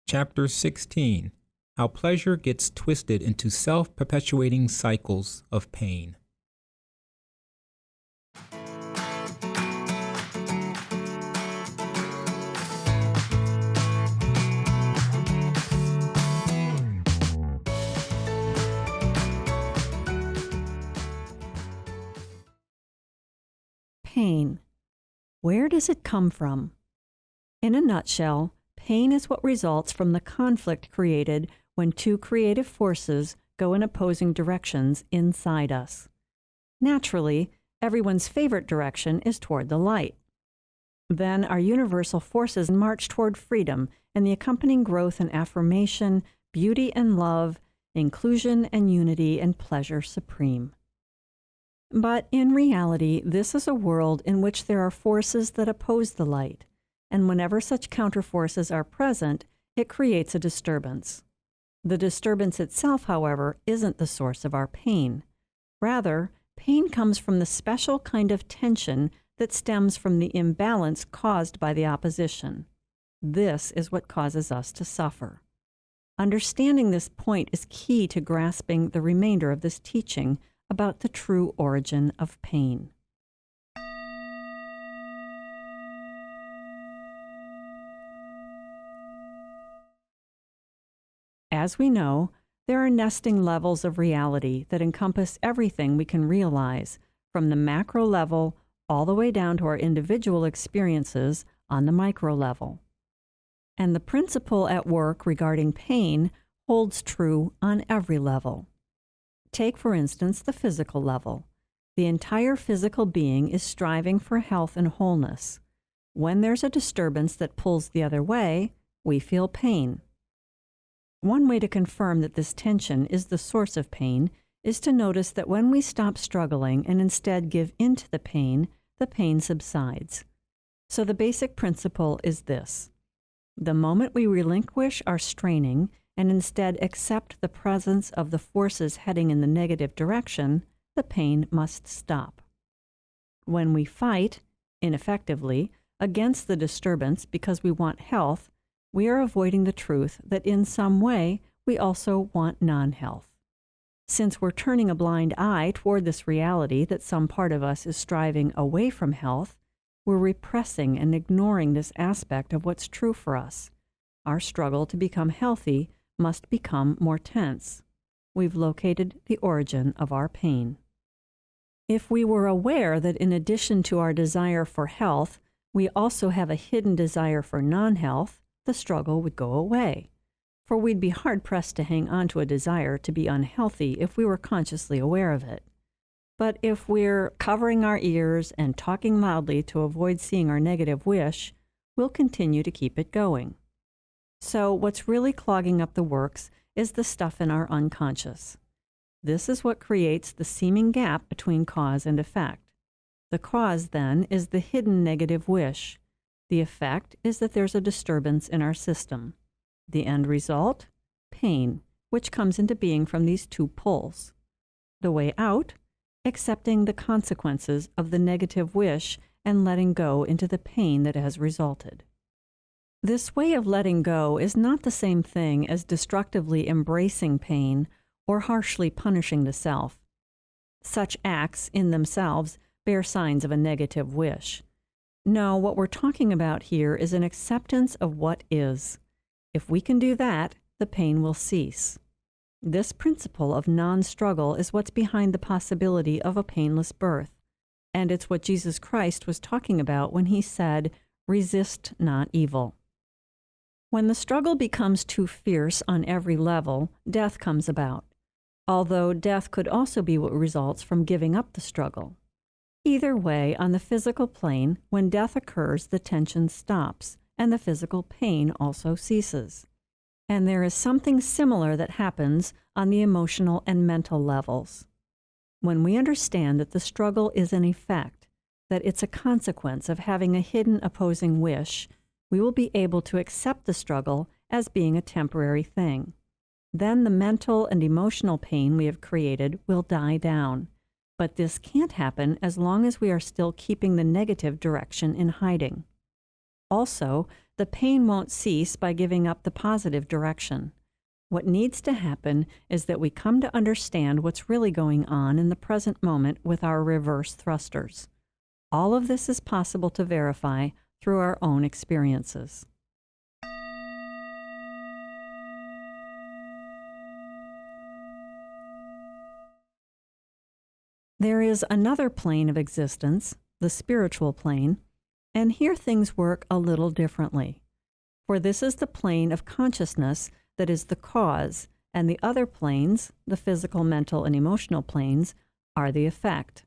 Chapter 16. How Pleasure Gets Twisted into Self-Perpetuating Cycles of Pain. Pain. Where does it come from? In a nutshell, pain is what results from the conflict created when two creative forces go in opposing directions inside us. Naturally, everyone's favorite direction is toward the light. Then our universal forces march toward freedom and the accompanying growth and affirmation, beauty and love, inclusion and unity and pleasure supreme. But in reality, this is a world in which there are forces that oppose the light, and whenever such counterforces are present, it creates a disturbance. The disturbance itself, however, isn't the source of our pain. Rather, pain comes from the special kind of tension that stems from the imbalance caused by the opposition. This is what causes us to suffer. Understanding this point is key to grasping the remainder of this teaching about the true origin of pain. As we know, there are nesting levels of reality that encompass everything we can realize, from the macro level all the way down to our individual experiences on the micro level. And the principle at work regarding pain holds true on every level. Take, for instance, the physical level. The entire physical being is striving for health and wholeness. When there's a disturbance that pulls the other way, we feel pain. One way to confirm that this tension is the source of pain is to notice that when we stop struggling and instead give in to the pain subsides. So the basic principle is this: the moment we relinquish our straining and instead accept the presence of the forces heading in the negative direction, the pain must stop. When we fight, ineffectively, against the disturbance because we want health, we are avoiding the truth that in some way we also want non-health. Since we're turning a blind eye toward this reality that some part of us is striving away from health, we're repressing and ignoring this aspect of what's true for us. Our struggle to become healthy must become more tense. We've located the origin of our pain. If we were aware that in addition to our desire for health, we also have a hidden desire for non-health, the struggle would go away. For we'd be hard-pressed to hang on to a desire to be unhealthy if we were consciously aware of it. But if we're covering our ears and talking loudly to avoid seeing our negative wish, we'll continue to keep it going. So what's really clogging up the works is the stuff in our unconscious. This is what creates the seeming gap between cause and effect. The cause, then, is the hidden negative wish. The effect is that there's a disturbance in our system. The end result? Pain, which comes into being from these two pulls. The way out? Accepting the consequences of the negative wish and letting go into the pain that has resulted. This way of letting go is not the same thing as destructively embracing pain or harshly punishing the self. Such acts, in themselves, bear signs of a negative wish. No, what we're talking about here is an acceptance of what is. If we can do that, the pain will cease. This principle of non-struggle is what's behind the possibility of a painless birth, and it's what Jesus Christ was talking about when he said, "Resist not evil." When the struggle becomes too fierce on every level, death comes about, although death could also be what results from giving up the struggle. Either way, on the physical plane, when death occurs, the tension stops, and the physical pain also ceases. And there is something similar that happens on the emotional and mental levels. When we understand that the struggle is an effect, that it's a consequence of having a hidden opposing wish, we will be able to accept the struggle as being a temporary thing. Then the mental and emotional pain we have created will die down. But this can't happen as long as we are still keeping the negative direction in hiding. Also, the pain won't cease by giving up the positive direction. What needs to happen is that we come to understand what's really going on in the present moment with our reverse thrusters. All of this is possible to verify through our own experiences. There is another plane of existence, the spiritual plane, and here things work a little differently. For this is the plane of consciousness that is the cause, and the other planes, the physical, mental, and emotional planes, are the effect.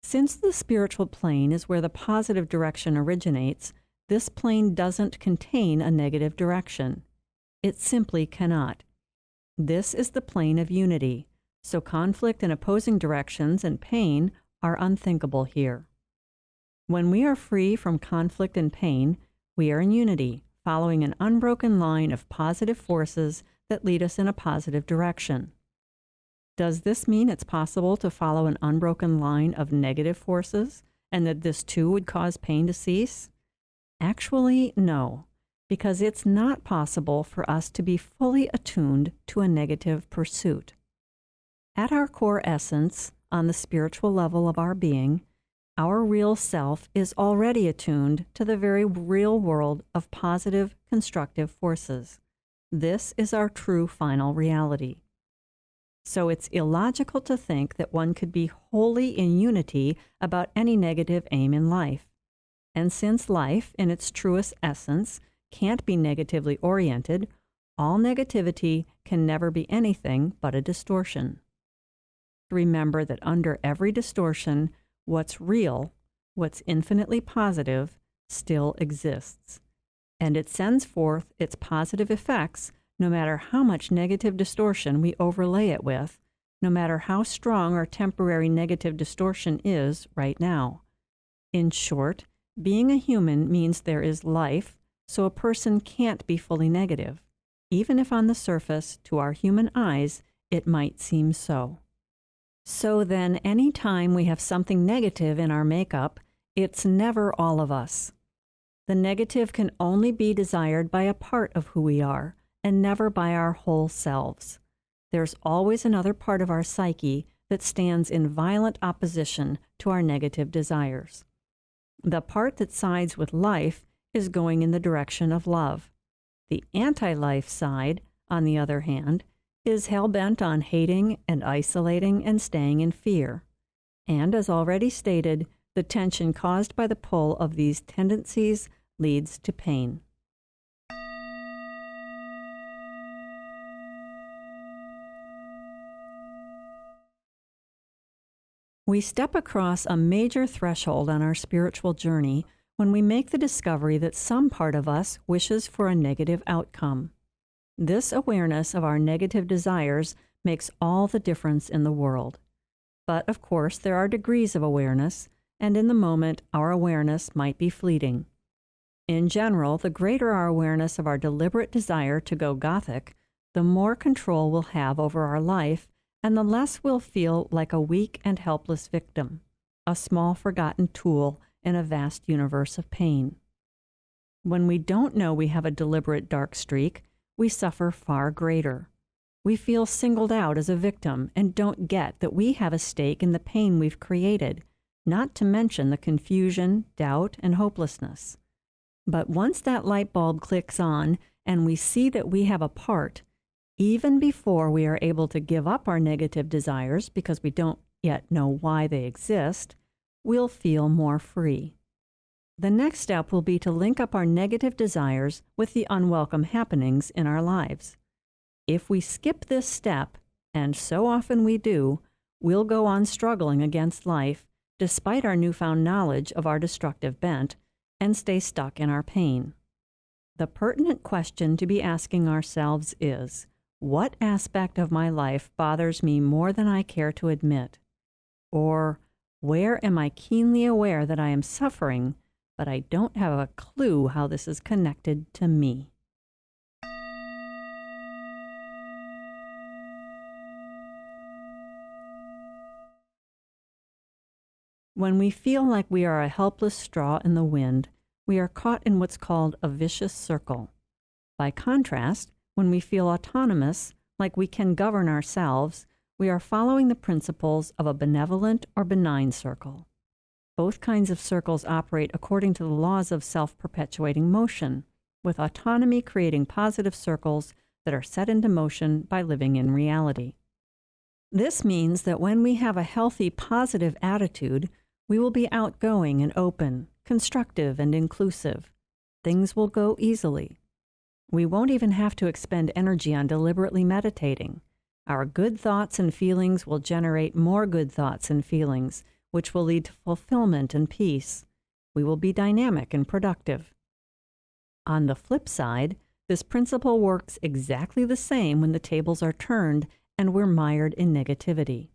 Since the spiritual plane is where the positive direction originates, this plane doesn't contain a negative direction. It simply cannot. This is the plane of unity, so conflict and opposing directions and pain are unthinkable here. When we are free from conflict and pain, we are in unity, following an unbroken line of positive forces that lead us in a positive direction. Does this mean it's possible to follow an unbroken line of negative forces, and that this too would cause pain to cease? Actually, no, because it's not possible for us to be fully attuned to a negative pursuit. At our core essence, on the spiritual level of our being, our real self is already attuned to the very real world of positive, constructive forces. This is our true final reality. So it's illogical to think that one could be wholly in unity about any negative aim in life. And since life, in its truest essence, can't be negatively oriented, all negativity can never be anything but a distortion. Remember that under every distortion, what's real, what's infinitely positive, still exists. And it sends forth its positive effects no matter how much negative distortion we overlay it with, no matter how strong our temporary negative distortion is right now. In short, being a human means there is life, so a person can't be fully negative, even if on the surface, to our human eyes, it might seem so. So then, any time we have something negative in our makeup, it's never all of us. The negative can only be desired by a part of who we are, and never by our whole selves. There's always another part of our psyche that stands in violent opposition to our negative desires. The part that sides with life is going in the direction of love. The anti-life side, on the other hand, is hell-bent on hating and isolating and staying in fear. And as already stated, the tension caused by the pull of these tendencies leads to pain. We step across a major threshold on our spiritual journey when we make the discovery that some part of us wishes for a negative outcome. This awareness of our negative desires makes all the difference in the world. But of course, there are degrees of awareness, and in the moment, our awareness might be fleeting. In general, the greater our awareness of our deliberate desire to go Gothic, the more control we'll have over our life, and the less we'll feel like a weak and helpless victim, a small forgotten tool in a vast universe of pain. When we don't know we have a deliberate dark streak, we suffer far greater. We feel singled out as a victim and don't get that we have a stake in the pain we've created, not to mention the confusion, doubt, and hopelessness. But once that light bulb clicks on and we see that we have a part, even before we are able to give up our negative desires because we don't yet know why they exist, we'll feel more free. The next step will be to link up our negative desires with the unwelcome happenings in our lives. If we skip this step, and so often we do, we'll go on struggling against life despite our newfound knowledge of our destructive bent and stay stuck in our pain. The pertinent question to be asking ourselves is, what aspect of my life bothers me more than I care to admit? Or, where am I keenly aware that I am suffering, but I don't have a clue how this is connected to me? When we feel like we are a helpless straw in the wind, we are caught in what's called a vicious circle. By contrast, when we feel autonomous, like we can govern ourselves, we are following the principles of a benevolent or benign circle. Both kinds of circles operate according to the laws of self-perpetuating motion, with autonomy creating positive circles that are set into motion by living in reality. This means that when we have a healthy, positive attitude, we will be outgoing and open, constructive and inclusive. Things will go easily. We won't even have to expend energy on deliberately meditating. Our good thoughts and feelings will generate more good thoughts and feelings, which will lead to fulfillment and peace. We will be dynamic and productive. On the flip side, this principle works exactly the same when the tables are turned and we're mired in negativity.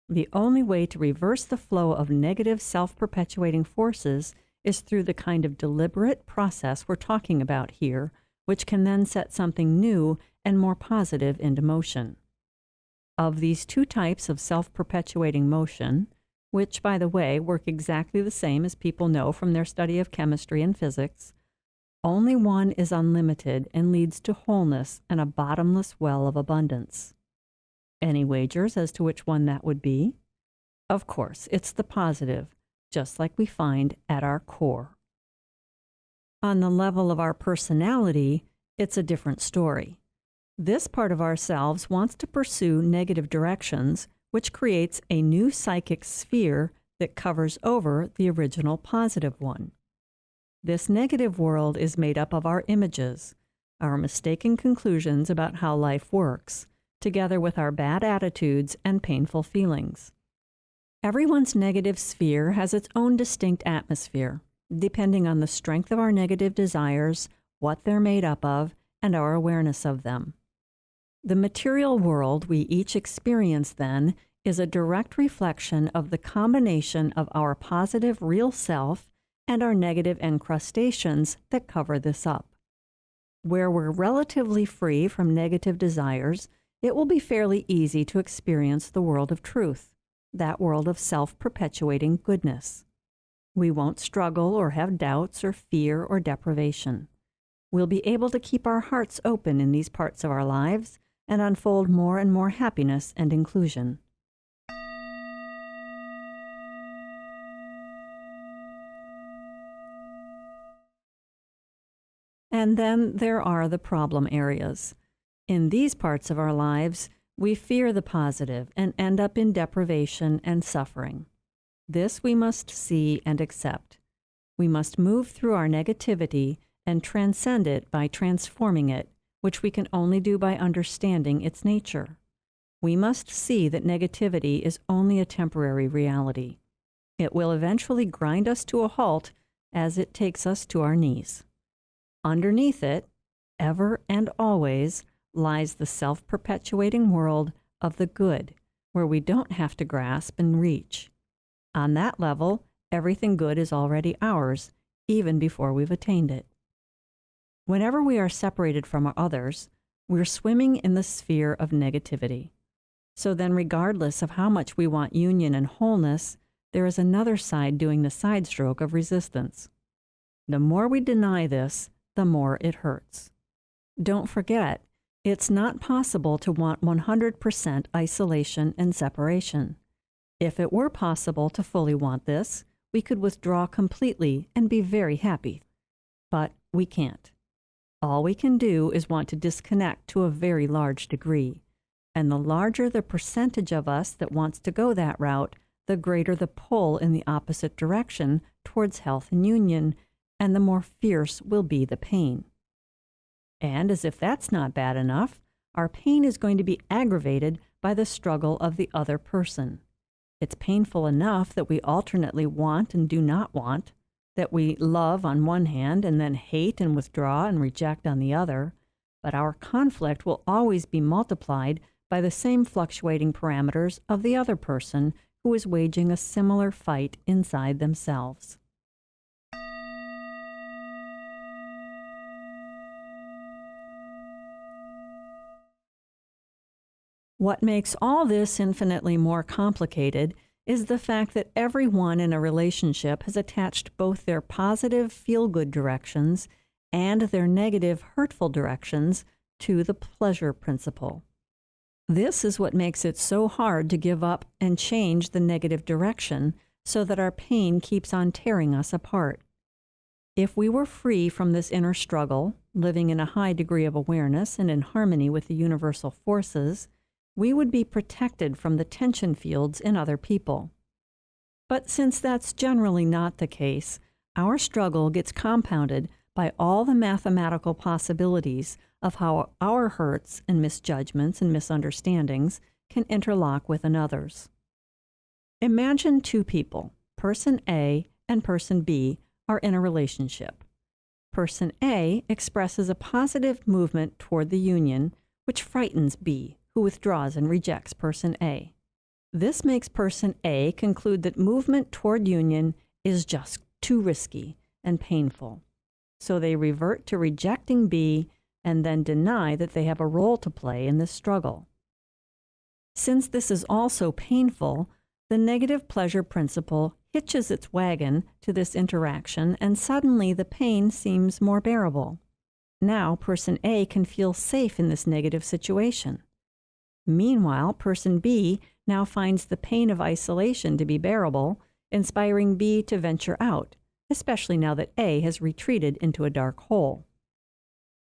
The only way to reverse the flow of negative self-perpetuating forces is through the kind of deliberate process we're talking about here, which can then set something new and more positive into motion. Of these two types of self-perpetuating motion, which, by the way, work exactly the same as people know from their study of chemistry and physics, only one is unlimited and leads to wholeness and a bottomless well of abundance. Any wagers as to which one that would be? Of course, it's the positive, just like we find at our core. On the level of our personality, it's a different story. This part of ourselves wants to pursue negative directions, which creates a new psychic sphere that covers over the original positive one. This negative world is made up of our images, our mistaken conclusions about how life works, together with our bad attitudes and painful feelings. Everyone's negative sphere has its own distinct atmosphere, depending on the strength of our negative desires, what they're made up of, and our awareness of them. The material world we each experience, then, is a direct reflection of the combination of our positive real self and our negative encrustations that cover this up. Where we're relatively free from negative desires, it will be fairly easy to experience the world of truth, that world of self-perpetuating goodness. We won't struggle or have doubts or fear or deprivation. We'll be able to keep our hearts open in these parts of our lives and unfold more and more happiness and inclusion. And then there are the problem areas. In these parts of our lives, we fear the positive and end up in deprivation and suffering. This we must see and accept. We must move through our negativity and transcend it by transforming it, which we can only do by understanding its nature. We must see that negativity is only a temporary reality. It will eventually grind us to a halt as it takes us to our knees. Underneath it, ever and always, lies the self-perpetuating world of the good, where we don't have to grasp and reach. On that level, everything good is already ours, even before we've attained it. Whenever we are separated from others, we're swimming in the sphere of negativity. So then, regardless of how much we want union and wholeness, there is another side doing the side stroke of resistance. The more we deny this, the more it hurts. Don't forget, it's not possible to want 100% isolation and separation. If it were possible to fully want this, we could withdraw completely and be very happy. But we can't. All we can do is want to disconnect to a very large degree. And the larger the percentage of us that wants to go that route, the greater the pull in the opposite direction towards health and union, and the more fierce will be the pain. And as if that's not bad enough, our pain is going to be aggravated by the struggle of the other person. It's painful enough that we alternately want and do not want, that we love on one hand and then hate and withdraw and reject on the other, but our conflict will always be multiplied by the same fluctuating parameters of the other person who is waging a similar fight inside themselves. What makes all this infinitely more complicated is the fact that everyone in a relationship has attached both their positive feel-good directions and their negative hurtful directions to the pleasure principle. This is what makes it so hard to give up and change the negative direction so that our pain keeps on tearing us apart. If we were free from this inner struggle, living in a high degree of awareness and in harmony with the universal forces, we would be protected from the tension fields in other people. But since that's generally not the case, our struggle gets compounded by all the mathematical possibilities of how our hurts and misjudgments and misunderstandings can interlock with another's. Imagine two people, person A and person B, are in a relationship. Person A expresses a positive movement toward the union, which frightens B, who withdraws and rejects person A. This makes person A conclude that movement toward union is just too risky and painful. So they revert to rejecting B and then deny that they have a role to play in this struggle. Since this is also painful, the negative pleasure principle hitches its wagon to this interaction, and suddenly the pain seems more bearable. Now person A can feel safe in this negative situation. Meanwhile, person B now finds the pain of isolation to be bearable, inspiring B to venture out, especially now that A has retreated into a dark hole.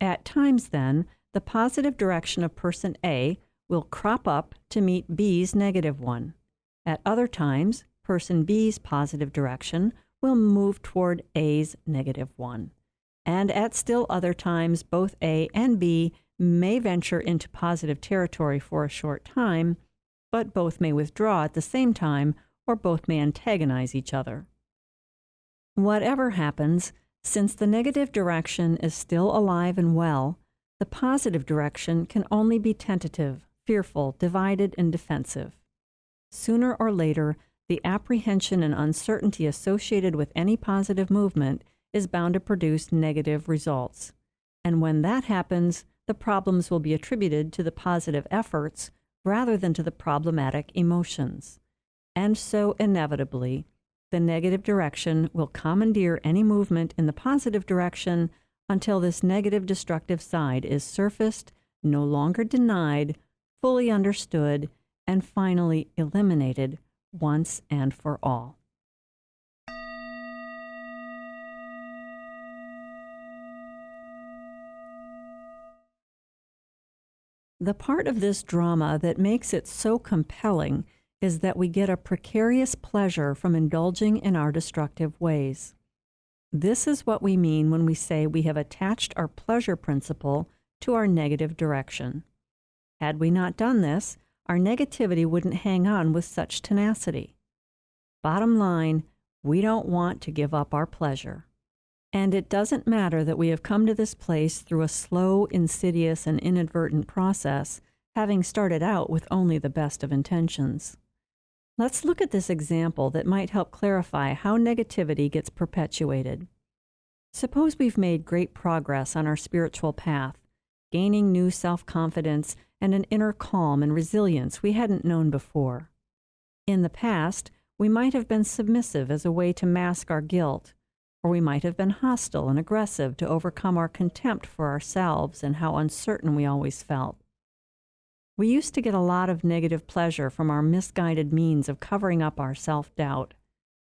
At times, then, the positive direction of person A will crop up to meet B's negative one. At other times, person B's positive direction will move toward A's negative one. And at still other times, both A and B may venture into positive territory for a short time, but both may withdraw at the same time, or both may antagonize each other. Whatever happens, since the negative direction is still alive and well, the positive direction can only be tentative, fearful, divided, and defensive. Sooner or later, the apprehension and uncertainty associated with any positive movement is bound to produce negative results. And when that happens, the problems will be attributed to the positive efforts rather than to the problematic emotions. And so, inevitably, the negative direction will commandeer any movement in the positive direction until this negative destructive side is surfaced, no longer denied, fully understood, and finally eliminated once and for all. The part of this drama that makes it so compelling is that we get a precarious pleasure from indulging in our destructive ways. This is what we mean when we say we have attached our pleasure principle to our negative direction. Had we not done this, our negativity wouldn't hang on with such tenacity. Bottom line, we don't want to give up our pleasure. And it doesn't matter that we have come to this place through a slow, insidious, and inadvertent process, having started out with only the best of intentions. Let's look at this example that might help clarify how negativity gets perpetuated. Suppose we've made great progress on our spiritual path, gaining new self-confidence and an inner calm and resilience we hadn't known before. In the past, we might have been submissive as a way to mask our guilt, or we might have been hostile and aggressive to overcome our contempt for ourselves and how uncertain we always felt. We used to get a lot of negative pleasure from our misguided means of covering up our self-doubt.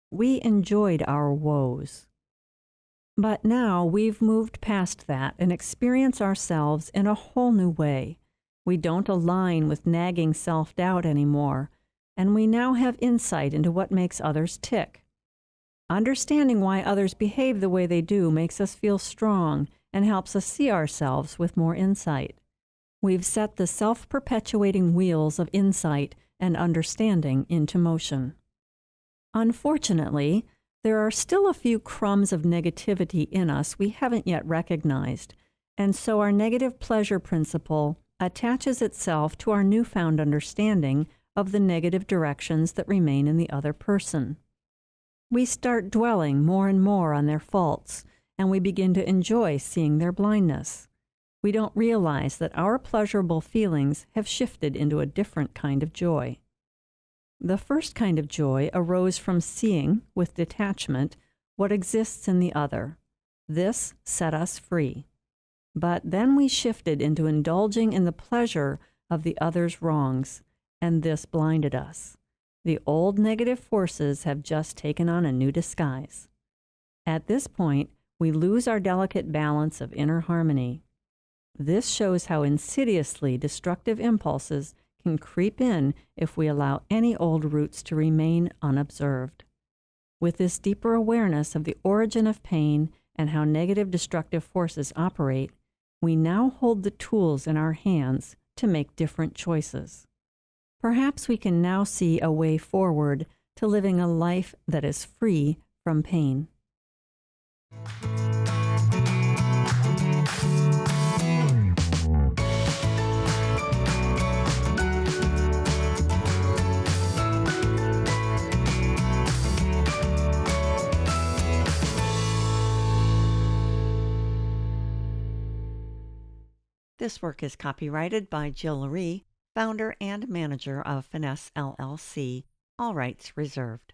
We enjoyed our woes. But now we've moved past that and experience ourselves in a whole new way. We don't align with nagging self-doubt anymore, and we now have insight into what makes others tick. Understanding why others behave the way they do makes us feel strong and helps us see ourselves with more insight. We've set the self-perpetuating wheels of insight and understanding into motion. Unfortunately, there are still a few crumbs of negativity in us we haven't yet recognized, and so our negative pleasure principle attaches itself to our newfound understanding of the negative directions that remain in the other person. We start dwelling more and more on their faults, and we begin to enjoy seeing their blindness. We don't realize that our pleasurable feelings have shifted into a different kind of joy. The first kind of joy arose from seeing, with detachment, what exists in the other. This set us free. But then we shifted into indulging in the pleasure of the other's wrongs, and this blinded us. The old negative forces have just taken on a new disguise. At this point, we lose our delicate balance of inner harmony. This shows how insidiously destructive impulses can creep in if we allow any old roots to remain unobserved. With this deeper awareness of the origin of pain and how negative destructive forces operate, we now hold the tools in our hands to make different choices. Perhaps we can now see a way forward to living a life that is free from pain. This work is copyrighted by Jill Lurie, founder and manager of Finesse LLC. All rights reserved.